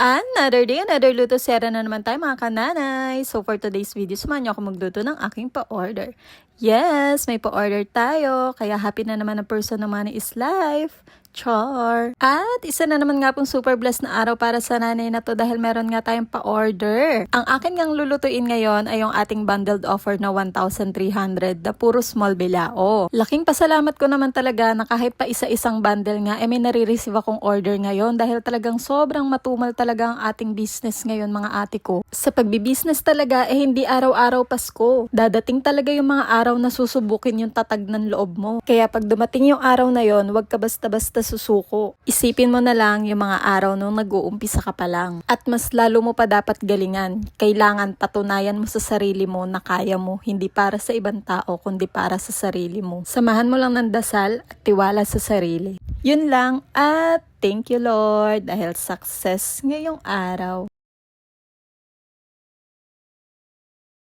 Another day, another luto sera na naman tayo mga kananay. So for today's video, samahan niyo ako magluto ng aking pa-order. Yes, may pa-order tayo. Kaya happy na naman ang person na money is life. Char! At isa na naman nga pong super blessed na araw para sa nanay na to dahil meron nga tayong pa-order. Ang akin ngang lulutuin ngayon ay yung ating bundled offer na 1,300 na puro small bilao. Laking pasalamat ko naman talaga na kahit pa isa-isang bundle nga, may nare-receive akong order ngayon dahil talagang sobrang matumal talaga ang ating business ngayon mga ate ko. Sa pagbibusiness talaga, hindi araw-araw Pasko. Dadating talaga yung mga araw na susubukin yung tatag ng loob mo. Kaya pag dumating yung araw na yon, huwag ka basta-basta susuko. Isipin mo na lang yung mga araw nung nag-uumpisa ka pa lang. At mas lalo mo pa dapat galingan. Kailangan patunayan mo sa sarili mo na kaya mo, hindi para sa ibang tao, kundi para sa sarili mo. Samahan mo lang ng dasal at tiwala sa sarili. Yun lang at thank you Lord dahil success ngayong araw.